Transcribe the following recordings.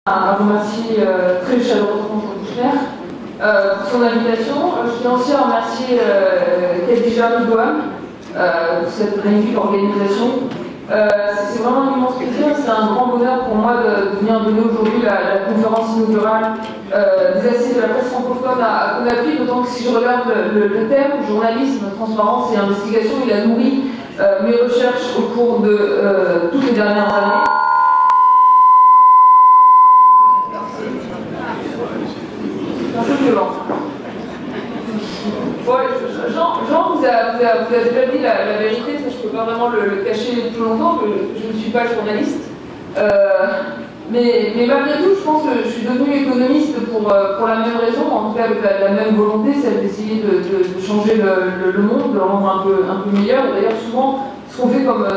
à remercier très chaleureusement Jean Kouchner pour son invitation. Je tiens aussi à remercier Khadija Ridouane pour cette magnifique organisation. C'est vraiment un immense plaisir, c'est un grand bonheur pour moi de venir donner aujourd'hui la conférence inaugurale des assises de la presse francophone à Conakry, d'autant que si je regarde le thème, journalisme, transparence et investigation, il a nourri mes recherches au cours de toutes les dernières années. C'est un peu violent. Ouais, Jean vous a déjà dit la vérité, ça je ne peux pas vraiment le cacher plus longtemps, que je ne suis pas journaliste. Mais malgré tout, je pense que je suis devenue économiste pour la même raison, en tout cas avec la même volonté, celle d'essayer de changer le monde, de le rendre un peu meilleur. D'ailleurs, souvent, ce qu'on fait comme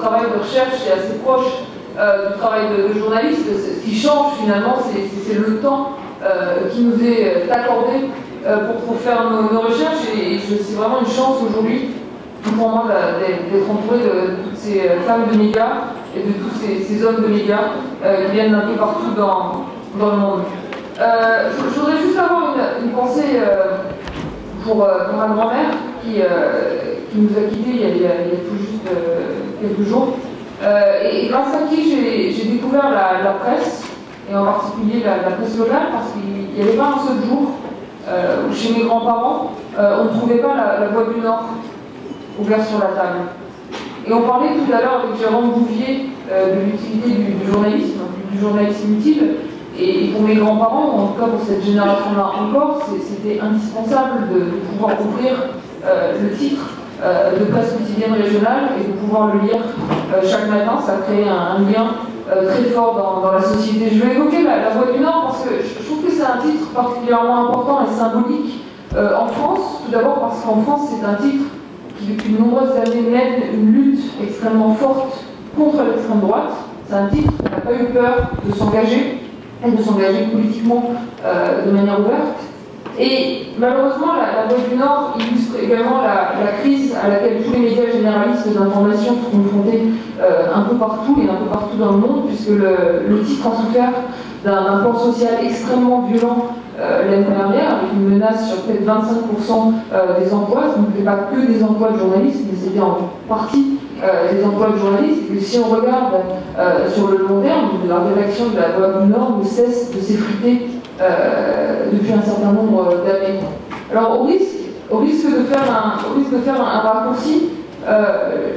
travail de recherche est assez proche du travail de journaliste. Ce qui change finalement, c'est le temps qui nous est accordé pour faire nos recherches, et c'est vraiment une chance aujourd'hui pour moi d'être entouré de toutes ces femmes de médias et de tous ces hommes de médias qui viennent d'un peu partout dans le monde. Je voudrais juste avoir une pensée pour ma grand-mère qui nous a quittés il y a tout juste quelques jours, et grâce à qui j'ai découvert la presse, et en particulier la presse locale, parce qu'il n'y avait pas un seul jour où chez mes grands-parents, on ne trouvait pas la Voix du Nord ouverte sur la table. Et on parlait tout à l'heure avec Jérôme Bouvier de l'utilité du journalisme utile. Et pour mes grands-parents, en tout cas pour cette génération-là encore, c'était indispensable de pouvoir ouvrir le titre de presse quotidienne régionale et de pouvoir le lire chaque matin. Ça crée un lien très fort dans la société. Je vais évoquer la Voix du Nord parce que je trouve que c'est un titre particulièrement important et symbolique en France. Tout d'abord parce qu'en France, c'est un titre qui, depuis de nombreuses années, mène une lutte extrêmement forte contre l'extrême droite. C'est un titre qui n'a pas eu peur de s'engager et de s'engager politiquement de manière ouverte. Et malheureusement, la Voix du Nord illustre également la crise à laquelle tous les médias généralistes d'information sont confrontés un peu partout et un peu partout dans le monde, puisque le titre a souffert d'un plan social extrêmement violent l'année dernière, avec une menace sur peut-être 25% des emplois. Ce n'était pas que des emplois de journalistes, mais c'était en partie des emplois de journalistes. Et si on regarde sur le long terme, la rédaction de la Voix du Nord ne cesse de s'effriter depuis un certain nombre d'années. Alors, au risque de faire un raccourci,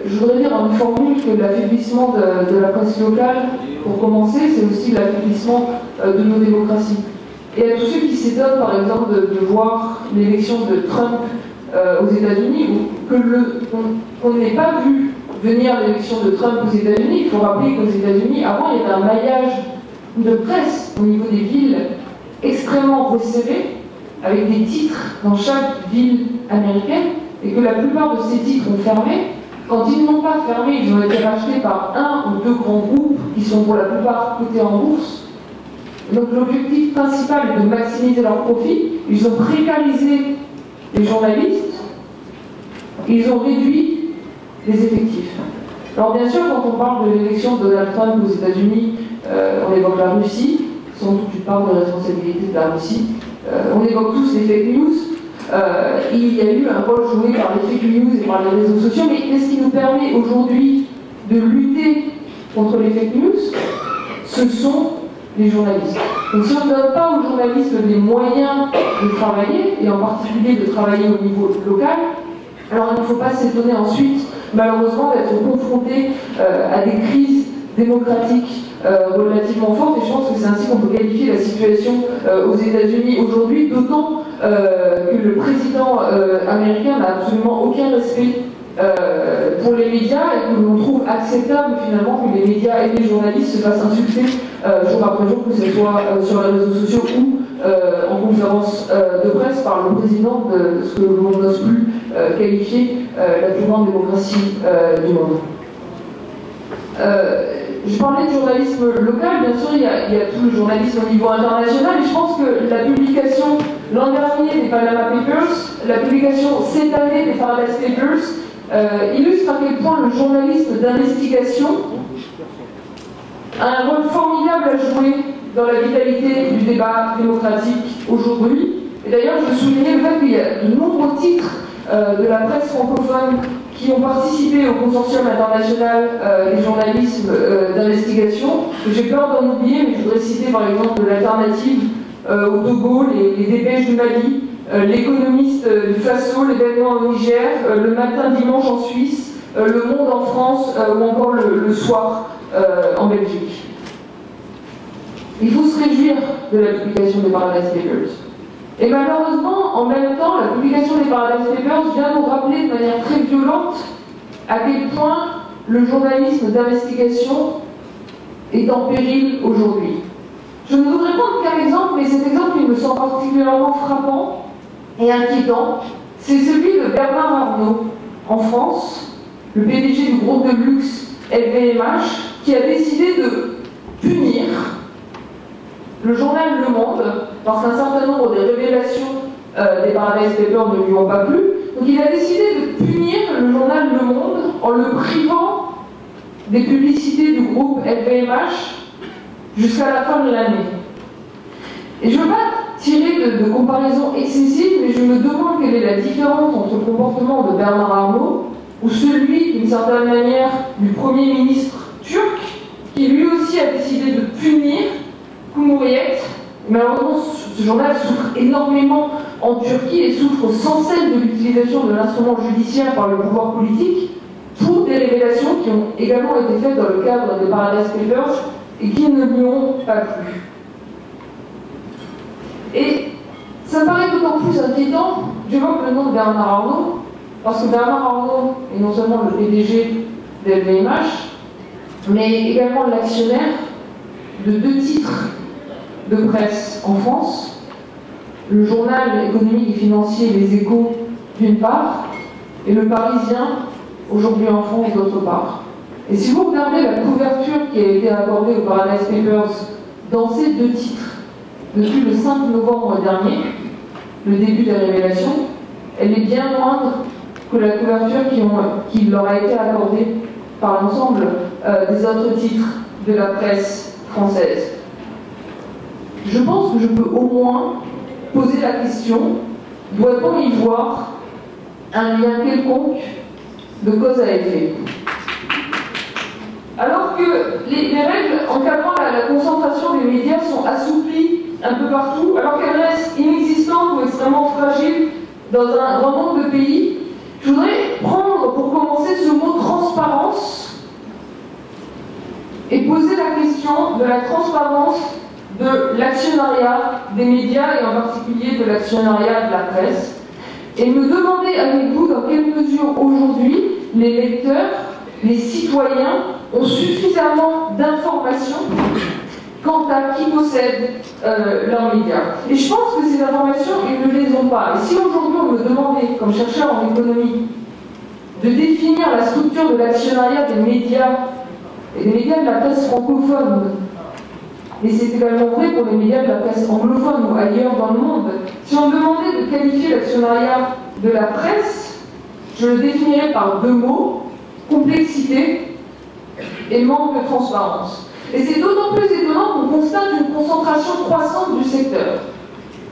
je voudrais dire en une formule que l'affaiblissement de la presse locale, pour commencer, c'est aussi l'affaiblissment de nos démocraties. Et à tous ceux qui s'étonnent, par exemple, de voir l'élection de Trump aux États-Unis, ou qu'on n'ait pas vu venir l'élection de Trump aux États-Unis, il faut rappeler qu'aux États-Unis, avant, il y avait un maillage de presse au niveau des villes extrêmement resserré, avec des titres dans chaque ville américaine, et que la plupart de ces titres ont fermé. Quand ils n'ont pas fermé, ils ont été rachetés par un ou deux grands groupes qui sont pour la plupart cotés en bourse. Donc l'objectif principal est de maximiser leurs profits. Ils ont précarisé les journalistes, ils ont réduit les effectifs. Alors bien sûr, quand on parle de l'élection de Donald Trump aux États-Unis, on évoque la Russie, sans doute une part de responsabilité de la Russie. On évoque tous les fake news. Il y a eu un rôle joué par les fake news et par les réseaux sociaux, mais qu'est-ce qui nous permet aujourd'hui de lutter contre les fake news? Ce sont les journalistes. Donc si on ne donne pas aux journalistes les moyens de travailler, et en particulier de travailler au niveau local, alors il ne faut pas s'étonner ensuite, malheureusement, d'être confronté à des crises démocratiques relativement fortes, et je pense que c'est ainsi qu'on peut qualifier la situation aux États-Unis aujourd'hui, d'autant que le président américain n'a absolument aucun respect pour les médias, et que l'on trouve acceptable finalement que les médias et les journalistes se fassent insulter jour après jour, que ce soit sur les réseaux sociaux ou en conférence de presse par le président de ce que l'on n'ose plus qualifier la plus grande démocratie du monde. Je parlais de journalisme local, bien sûr, il y a tout le journalisme au niveau international, et je pense que la publication l'an dernier des Panama Papers, la publication cette année des Paradise Papers, illustre à quel point le journalisme d'investigation a un rôle formidable à jouer dans la vitalité du débat démocratique aujourd'hui. Et d'ailleurs, je soulignais le fait qu'il y a de nombreux titres de la presse francophone qui ont participé au consortium international des journalismes d'investigation. J'ai peur d'en oublier, mais je voudrais citer par exemple l'Alternative au Togo, les Dépêches du Mali, l'Économiste du Faso, l'événement au Niger, le Matin dimanche en Suisse, le Monde en France ou encore le Soir en Belgique. Il faut se réjouir de la publication des Paradise Papers. Et malheureusement, en même temps, la publication des Paradise Papers vient nous rappeler de manière très violente à quel point le journalisme d'investigation est en péril aujourd'hui. Je ne voudrais prendre qu'un exemple, mais cet exemple il me semble particulièrement frappant et inquiétant. C'est celui de Bernard Arnault en France, le PDG du groupe de luxe LVMH, qui a décidé de punir le journal Le Monde, parce qu'un certain nombre des révélations des Paradise Papers ne lui ont pas plu. Donc il a décidé de punir le journal Le Monde en le privant des publicités du groupe LVMH jusqu'à la fin de l'année. Et je ne veux pas tirer de comparaison excessive, mais je me demande quelle est la différence entre le comportement de Bernard Arnault ou celui, d'une certaine manière, du Premier ministre turc, qui lui aussi a décidé de punir Cumhuriyet. Malheureusement, ce journal souffre énormément en Turquie et souffre sans cesse de l'utilisation de l'instrument judiciaire par le pouvoir politique pour des révélations qui ont également été faites dans le cadre des Paradise Papers et qui ne lui ont pas plu. Et ça me paraît d'autant plus inquiétant, j'évoque le nom de Bernard Arnault, parce que Bernard Arnault est non seulement le PDG de LVMH, mais également l'actionnaire de 2 titres de presse en France, le journal économique et financier Les Échos d'une part, et le Parisien, aujourd'hui en France, d'autre part. Et si vous regardez la couverture qui a été accordée aux Paradise Papers dans ces 2 titres, depuis le 5 novembre dernier, le début des révélations, elle est bien moindre que la couverture qui leur a été accordée par l'ensemble des autres titres de la presse française. Je pense que je peux au moins poser la question, doit-on y voir un lien quelconque de cause à effet? Alors que les règles encadrant la concentration des médias sont assouplies un peu partout, alors qu'elles restent inexistantes ou extrêmement fragiles dans un grand nombre de pays, je voudrais prendre pour commencer ce mot transparence et poser la question de la transparence de l'actionnariat des médias et en particulier de l'actionnariat de la presse, et me demander avec vous dans quelle mesure aujourd'hui les lecteurs, les citoyens ont suffisamment d'informations quant à qui possède leurs médias. Et je pense que ces informations, ils ne les ont pas. Et si aujourd'hui on me demandait, comme chercheur en économie, de définir la structure de l'actionnariat des médias, et des médias de la presse francophone, et c'est également vrai pour les médias de la presse anglophone ou ailleurs dans le monde, si on me demandait de qualifier l'actionnariat de la presse, je le définirais par 2 mots, complexité et manque de transparence. Et c'est d'autant plus étonnant qu'on constate une concentration croissante du secteur.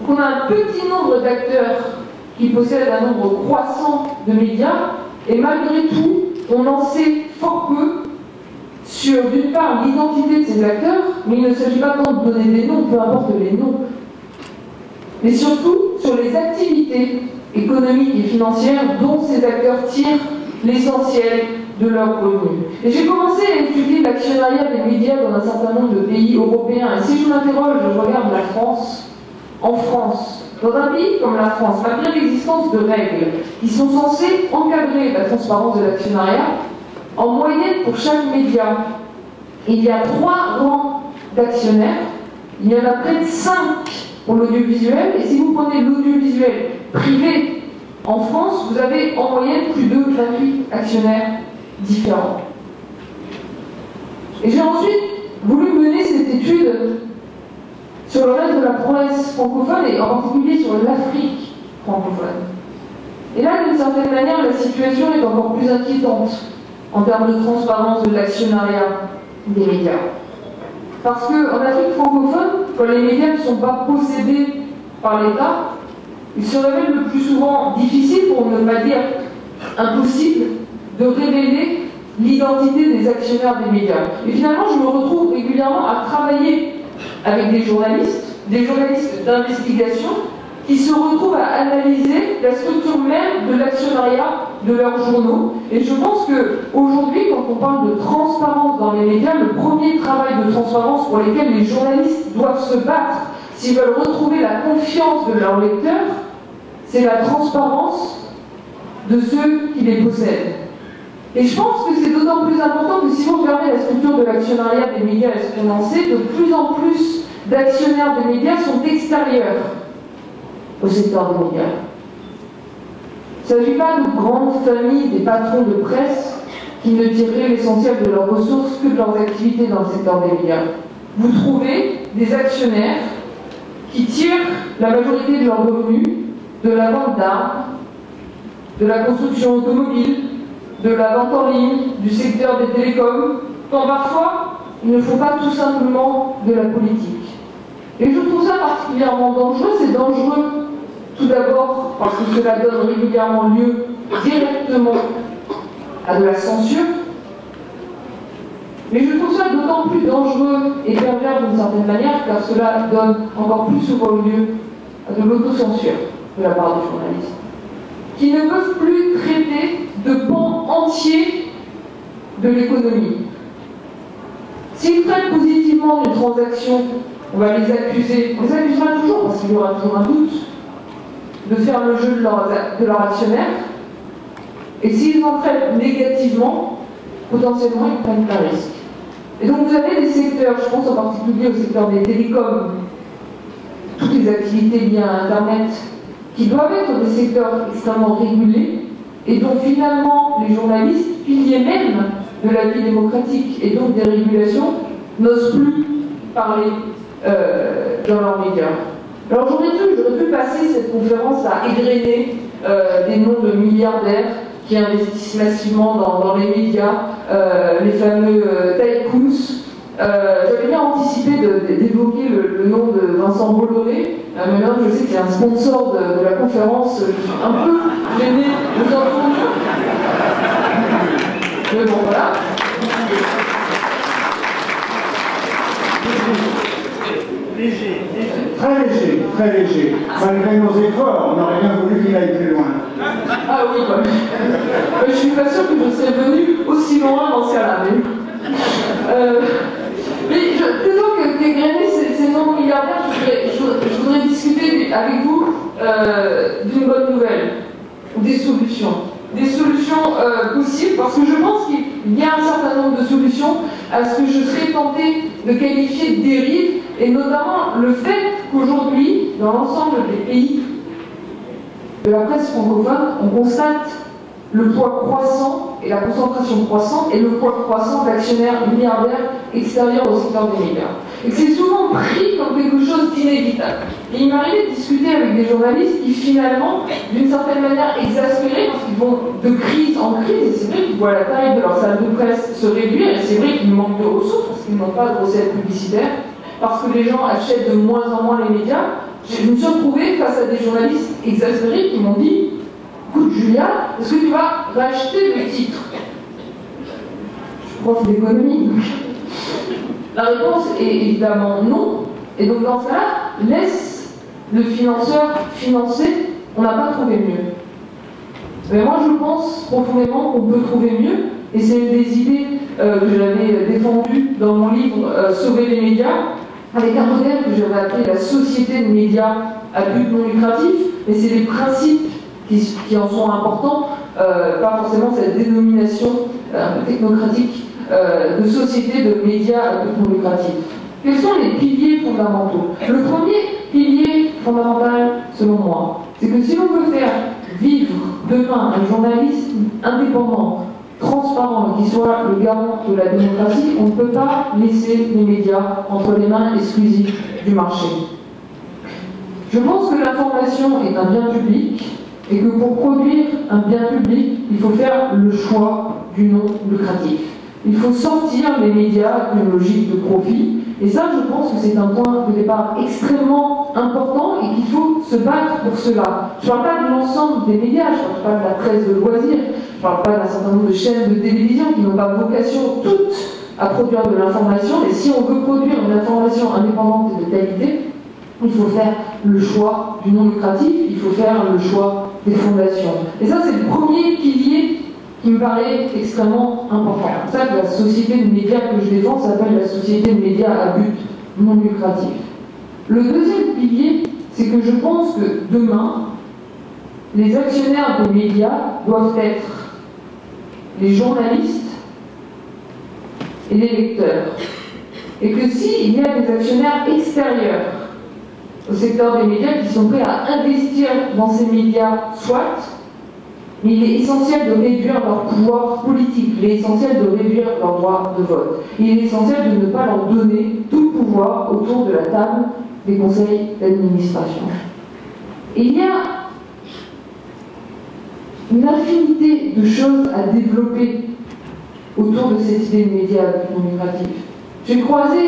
Donc on a un petit nombre d'acteurs qui possèdent un nombre croissant de médias, et malgré tout, on en sait fort peu sur, d'une part, l'identité de ces acteurs, mais il ne s'agit pas tant de donner des noms, peu importe les noms, mais surtout sur les activités économiques et financières dont ces acteurs tirent l'essentiel de leurs revenus. Et j'ai commencé à étudier l'actionnariat des médias dans un certain nombre de pays européens. Et si je m'interroge, je regarde la France, en France, dans un pays comme la France, malgré l'existence de règles qui sont censées encadrer la transparence de l'actionnariat, en moyenne pour chaque média, il y a 3 rangs d'actionnaires, il y en a près de 5 pour l'audiovisuel, et si vous prenez l'audiovisuel privé en France, vous avez en moyenne plus de 28 actionnaires différents. Et j'ai ensuite voulu mener cette étude sur le reste de la presse francophone et en particulier sur l'Afrique francophone. Et là, d'une certaine manière, la situation est encore plus inquiétante en termes de transparence de l'actionnariat des médias. Parce qu'en Afrique francophone, quand les médias ne sont pas possédés par l'État, il se révèle le plus souvent difficile, pour ne pas dire impossible, de révéler l'identité des actionnaires des médias. Et finalement, je me retrouve régulièrement à travailler avec des journalistes d'investigation, qui se retrouvent à analyser la structure même de l'actionnariat de leurs journaux. Et je pense qu'aujourd'hui, quand on parle de transparence dans les médias, le premier travail de transparence pour lequel les journalistes doivent se battre s'ils veulent retrouver la confiance de leurs lecteurs, c'est la transparence de ceux qui les possèdent. Et je pense que c'est d'autant plus important que si vous regardez la structure de l'actionnariat des médias et ce qu'on en sait, de plus en plus d'actionnaires des médias sont extérieurs au secteur des médias. Il ne s'agit pas de grandes familles des patrons de presse qui ne tireraient l'essentiel de leurs ressources que de leurs activités dans le secteur des médias. Vous trouvez des actionnaires qui tirent la majorité de leurs revenus de la vente d'armes, de la construction automobile, de la vente en ligne, du secteur des télécoms, quand parfois ils ne font pas tout simplement de la politique. Et je trouve ça particulièrement dangereux. C'est dangereux tout d'abord parce que cela donne régulièrement lieu directement à de la censure. Mais je trouve ça d'autant plus dangereux et pervers d'une certaine manière car cela donne encore plus souvent lieu à de l'autocensure de la part des journalistes, qui ne peuvent plus traiter de pans entiers de l'économie. S'ils traitent positivement d'une transaction, on va les accuser, on les accusera toujours parce qu'il y aura toujours un doute, de faire le jeu de leur actionnaire. Et s'ils en traitent négativement, potentiellement ils prennent un risque. Et donc vous avez des secteurs, je pense en particulier au secteur des télécoms, toutes les activités liées à Internet, qui doivent être des secteurs extrêmement régulés et dont finalement les journalistes, piliers même de la vie démocratique et donc des régulations, n'osent plus parler dans leurs médias. Alors j'aurais pu passer cette conférence à égrener des noms de milliardaires qui investissent massivement dans les médias, les fameux tycoons. J'avais bien anticipé d'évoquer le nom de Vincent Bolloré, mais maintenant je sais que c'est un sponsor de la conférence, je suis un peu gênée de vous entendre. Mais bon, voilà. Léger. Très léger. Malgré nos efforts, on aurait bien voulu qu'il aille plus loin. Ah oui, quoi. Je suis pas sûre que je serais venue aussi loin dans ce cas-là. Mais plutôt que d'égrener ces noms milliardaires, je voudrais discuter avec vous d'une bonne nouvelle, des solutions. Des solutions possibles, parce que je pense qu'il y a un certain nombre de solutions à ce que je serais tentée de qualifier de dérive, et notamment le fait qu'aujourd'hui, dans l'ensemble des pays de la presse francophone, on constate le poids croissant et la concentration croissante et le poids croissant d'actionnaires milliardaires extérieurs au secteur des médias. Et que c'est souvent pris comme quelque chose d'inévitable. Et il m'arrivait de discuter avec des journalistes qui finalement, d'une certaine manière exaspérés, parce qu'ils vont de crise en crise, et c'est vrai qu'ils voient la taille de leur salle de presse se réduire, et c'est vrai qu'ils manquent de ressources, parce qu'ils n'ont pas de recettes publicitaires, parce que les gens achètent de moins en moins les médias. Je me suis retrouvée face à des journalistes exaspérés qui m'ont dit: écoute Julia, est-ce que tu vas racheter le titre? Je suis prof d'économie. La réponse est évidemment non. Et donc dans ce cas-là, laisse le financeur financer, on n'a pas trouvé mieux. Mais moi je pense profondément qu'on peut trouver mieux, et c'est une des idées que j'avais défendues dans mon livre Sauver les médias, avec un modèle que j'avais appelé la société de médias à but non lucratif, mais c'est les principes qui en sont importants, pas forcément cette dénomination un peu technocratique de société de médias à but non lucratif. Quels sont les piliers fondamentaux? Le premier pilier fondamental, selon moi, c'est que si l'on veut faire vivre demain un journalisme indépendant, transparent, qui soit le garant de la démocratie, on ne peut pas laisser les médias entre les mains exclusives du marché. Je pense que l'information est un bien public, et que pour produire un bien public, il faut faire le choix du non lucratif. Il faut sortir les médias d'une logique de profit, Et ça, je pense que c'est un point de départ extrêmement important et qu'il faut se battre pour cela. Je ne parle pas de l'ensemble des médias, je ne parle pas de la presse de loisirs, je ne parle pas d'un certain nombre de chaînes de télévision qui n'ont pas vocation toutes à produire de l'information, mais si on veut produire une information indépendante et de qualité, il faut faire le choix du non lucratif, il faut faire le choix des fondations. Et ça, c'est le premier pilier qui me paraît extrêmement important. C'est pour ça que la société de médias que je défends s'appelle la société de médias à but non lucratif. Le deuxième pilier, c'est que je pense que demain, les actionnaires des médias doivent être les journalistes et les lecteurs. Et que s'il y a des actionnaires extérieurs au secteur des médias qui sont prêts à investir dans ces médias, soit, mais il est essentiel de réduire leur pouvoir politique, il est essentiel de réduire leur droit de vote. Il est essentiel de ne pas leur donner tout le pouvoir autour de la table des conseils d'administration. Et il y a une infinité de choses à développer autour de cette idée de médias non lucratifs. J'ai croisé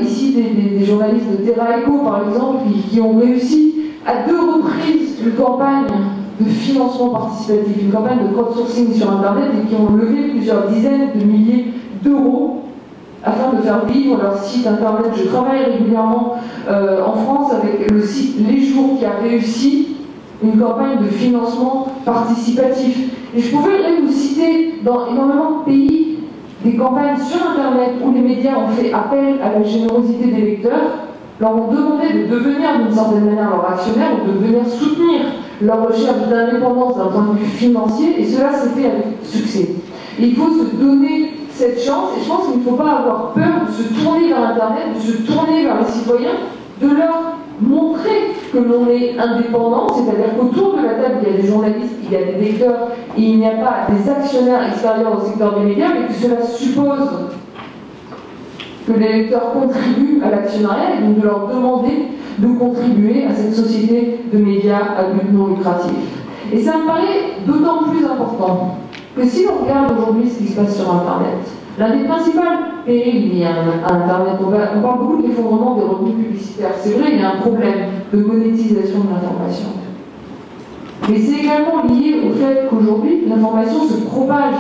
ici des journalistes de Terra Eco, par exemple, qui ont réussi à 2 reprises une campagne de financement participatif, une campagne de crowdsourcing sur Internet et qui ont levé plusieurs dizaines de milliers d'euros afin de faire vivre leur site Internet. Je travaille régulièrement en France avec le site Les Jours qui a réussi une campagne de financement participatif. Et je pourrais vous citer dans énormément de pays des campagnes sur Internet où les médias ont fait appel à la générosité des lecteurs, leur ont demandé de devenir d'une certaine manière leur actionnaire ou de venir soutenir leur recherche d'indépendance d'un point de vue financier, et cela s'est fait avec succès. Et il faut se donner cette chance, et je pense qu'il ne faut pas avoir peur de se tourner vers Internet, de se tourner vers les citoyens, de leur montrer que l'on est indépendant, c'est-à-dire qu'autour de la table, il y a des journalistes, il y a des lecteurs, et il n'y a pas des actionnaires extérieurs au secteur des médias, mais que cela suppose que les lecteurs contribuent à l'actionnariat, et donc de leur demander de contribuer à cette société de médias à but non lucratif. Et ça me paraît d'autant plus important que si l'on regarde aujourd'hui ce qui se passe sur Internet, l'un des principaux périls liés à Internet, on parle beaucoup de l'effondrement des revenus publicitaires. C'est vrai, il y a un problème de monétisation de l'information. Mais c'est également lié au fait qu'aujourd'hui, l'information se propage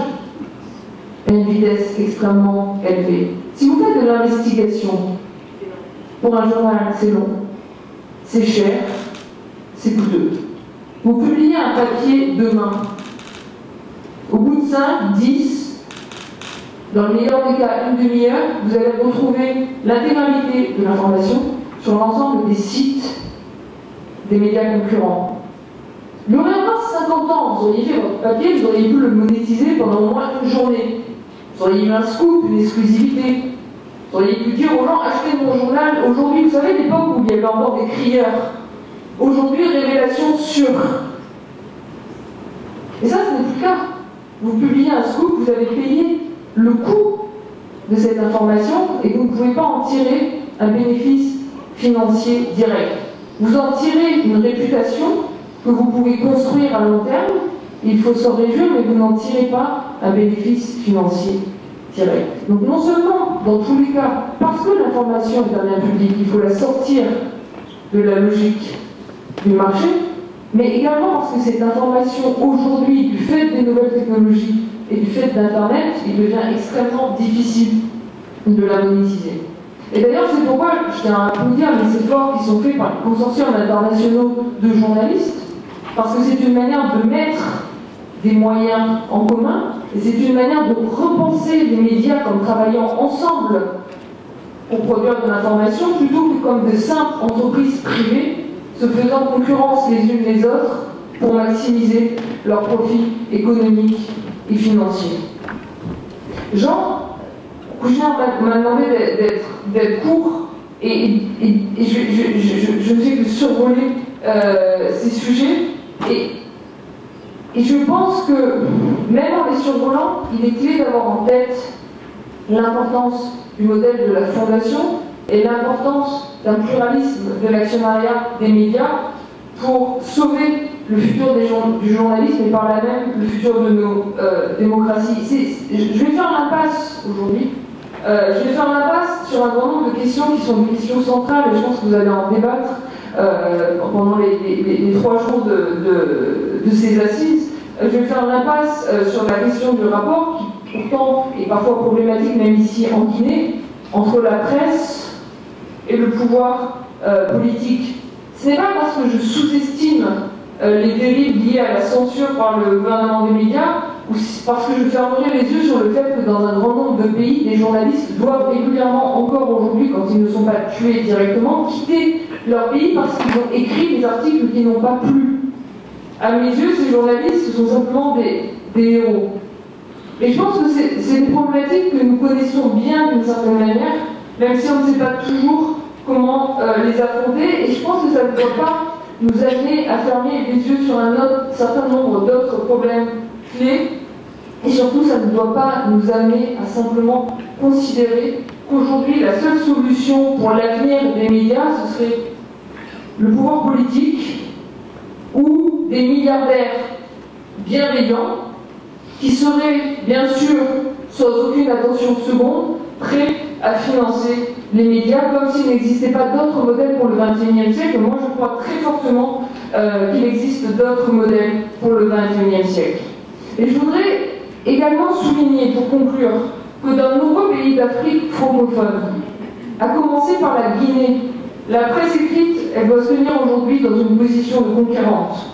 à une vitesse extrêmement élevée. Si vous faites de l'investigation, pour un journal, c'est long, c'est cher, c'est coûteux. Vous publiez un papier demain. Au bout de 5, 10, dans le meilleur des cas, une demi-heure, vous allez retrouver l'intégralité de l'information sur l'ensemble des sites des médias concurrents. Il y aurait encore 50 ans, vous auriez fait votre papier, vous auriez pu le monétiser pendant au moins une journée. Vous auriez eu un scoop, une exclusivité. Vous auriez pu dire aux gens, achetez mon journal. Aujourd'hui, vous savez, l'époque où il y avait encore des crieurs. Aujourd'hui, révélation sûre. Et ça, ce n'est plus le cas. Vous publiez un scoop, vous avez payé le coût de cette information et vous ne pouvez pas en tirer un bénéfice financier direct. Vous en tirez une réputation que vous pouvez construire à long terme, il faut s'en réjouir, mais vous n'en tirez pas un bénéfice financier direct. Donc non seulement, dans tous les cas, parce que l'information est un bien public, il faut la sortir de la logique du marché, mais également parce que cette information, aujourd'hui, du fait des nouvelles technologies et du fait d'Internet, il devient extrêmement difficile de la monétiser. Et d'ailleurs, c'est pourquoi je tiens à applaudir les efforts qui sont faits par les consortiums internationaux de journalistes, parce que c'est une manière de mettre des moyens en commun, et c'est une manière de repenser les médias comme travaillant ensemble pour produire de l'information, plutôt que comme de simples entreprises privées se faisant concurrence les unes les autres pour maximiser leurs profits économiques et financiers. Jean Kouchner m'a demandé d'être court, et je ne fais que survoler ces sujets, et je pense que, même en les survolant, il est clé d'avoir en tête l'importance du modèle de la fondation et l'importance d'un pluralisme de l'actionnariat des médias pour sauver le futur du journalisme et par là même le futur de nos démocraties. Je vais faire l'impasse aujourd'hui Je vais faire l'impasse sur un grand nombre de questions qui sont des questions centrales, et je pense que vous allez en débattre pendant les 3 jours de ces assises. Je vais faire l'impasse sur la question du rapport, qui pourtant est parfois problématique, même ici en Guinée, entre la presse et le pouvoir politique. Ce n'est pas parce que je sous-estime les dérives liées à la censure par le gouvernement des médias, ou parce que je fermerai les yeux sur le fait que dans un grand nombre de pays, les journalistes doivent régulièrement, encore aujourd'hui, quand ils ne sont pas tués directement, quitter leur pays parce qu'ils ont écrit des articles qui n'ont pas plu. À mes yeux, ces journalistes sont simplement des héros. Et je pense que c'est une problématique que nous connaissons bien d'une certaine manière, même si on ne sait pas toujours comment les affronter, et je pense que ça ne doit pas nous amener à fermer les yeux sur un certain nombre d'autres problèmes clés, et surtout ça ne doit pas nous amener à simplement considérer qu'aujourd'hui la seule solution pour l'avenir des médias, ce serait le pouvoir politique ou des milliardaires bienveillants qui seraient bien sûr, sans aucune attention seconde, prêts à financer les médias comme s'il n'existait pas d'autres modèles pour le XXIe siècle. Moi, je crois très fortement qu'il existe d'autres modèles pour le XXIe siècle. Et je voudrais également souligner, pour conclure, que dans de nombreux pays d'Afrique francophone, à commencer par la Guinée, la presse écrite, elle doit se tenir aujourd'hui dans une position de conquérante.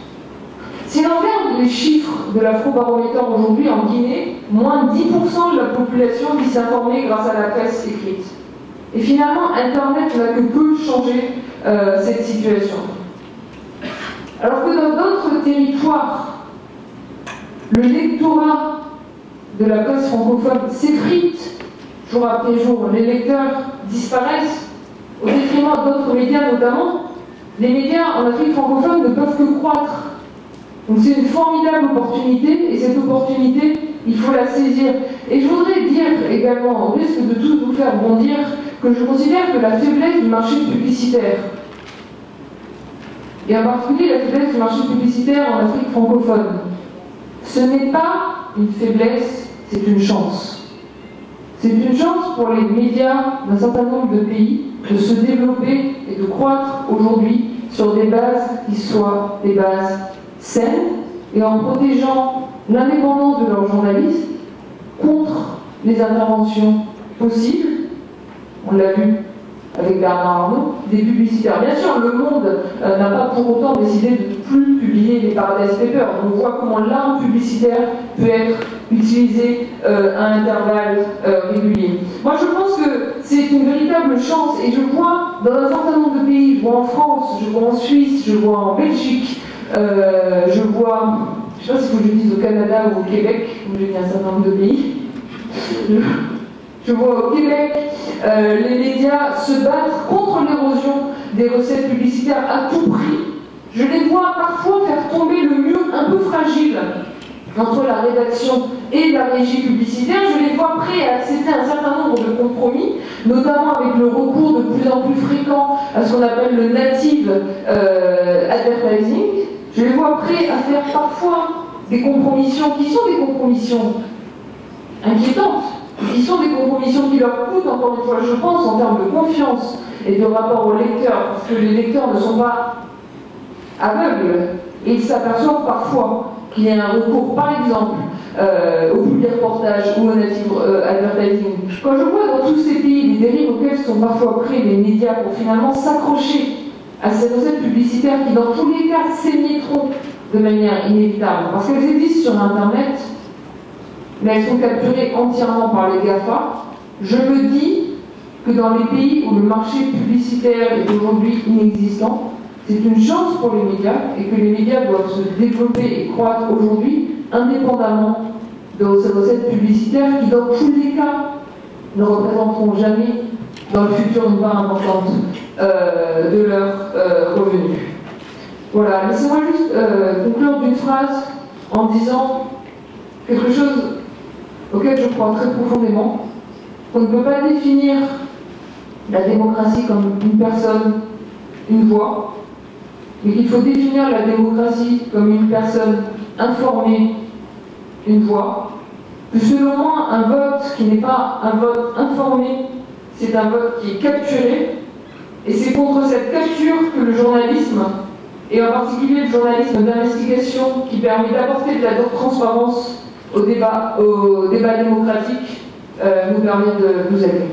Si l'on regarde les chiffres de l'Afrobaromètre aujourd'hui en Guinée, moins de 10% de la population dit s'informer grâce à la presse écrite. Et finalement, Internet n'a que peu changé cette situation. Alors que dans d'autres territoires, le lectorat de la presse francophone s'effrite jour après jour, les lecteurs disparaissent au détriment d'autres médias notamment, les médias en Afrique francophone ne peuvent que croître. Donc c'est une formidable opportunité, et cette opportunité, il faut la saisir. Et je voudrais dire également, au risque de tout vous faire bondir, que je considère que la faiblesse du marché publicitaire, et en particulier la faiblesse du marché publicitaire en Afrique francophone, ce n'est pas une faiblesse, c'est une chance. C'est une chance pour les médias d'un certain nombre de pays de se développer et de croître aujourd'hui sur des bases qui soient des bases saines et en protégeant l'indépendance de leurs journalistes contre les interventions possibles. On l'a vu avec Bernard Arnault, des publicitaires. Bien sûr, Le Monde n'a pas pour autant décidé de ne plus publier les Paradise Papers. On voit comment l'arme publicitaire peut être utilisée à intervalles réguliers. Moi, je pense que c'est une véritable chance, et je vois dans un certain nombre de pays, je vois en France, je vois en Suisse, je vois en Belgique, je vois, je ne sais pas s'il faut que je dise au Canada ou au Québec, comme j'ai dit un certain nombre de pays. Je vois au Québec les médias se battre contre l'érosion des recettes publicitaires à tout prix. Je les vois parfois faire tomber le mur un peu fragile entre la rédaction et la régie publicitaire. Je les vois prêts à accepter un certain nombre de compromis, notamment avec le recours de plus en plus fréquent à ce qu'on appelle le native advertising. Je les vois prêts à faire parfois des compromissions qui sont des compromissions inquiétantes, qui sont des compromissions qui leur coûtent, encore une fois, je pense, en termes de confiance et de rapport aux lecteurs, parce que les lecteurs ne sont pas aveugles, et ils s'aperçoivent parfois qu'il y a un recours, par exemple, au public reportage ou au native advertising. Quand je vois dans tous ces pays les dérives auxquelles sont parfois pris les médias pour finalement s'accrocher à ces recettes publicitaires qui, dans tous les cas, s'émettront de manière inévitable, parce qu'elles existent sur Internet, mais elles sont capturées entièrement par les GAFA, je me dis que dans les pays où le marché publicitaire est aujourd'hui inexistant, c'est une chance pour les médias, et que les médias doivent se développer et croître aujourd'hui, indépendamment de ces recettes publicitaires qui, dans tous les cas, ne représenteront jamais dans le futur une part importante de leurs revenus. Voilà, laissez-moi juste conclure d'une phrase en disant quelque chose auquel je crois très profondément. On ne peut pas définir la démocratie comme une personne, une voix, mais qu'il faut définir la démocratie comme une personne informée, une voix, que selon moi, un vote qui n'est pas un vote informé, c'est un vote qui est capturé, et c'est contre cette capture que le journalisme, et en particulier le journalisme d'investigation, qui permet d'apporter de la transparence au débat démocratique, nous permet de nous aider.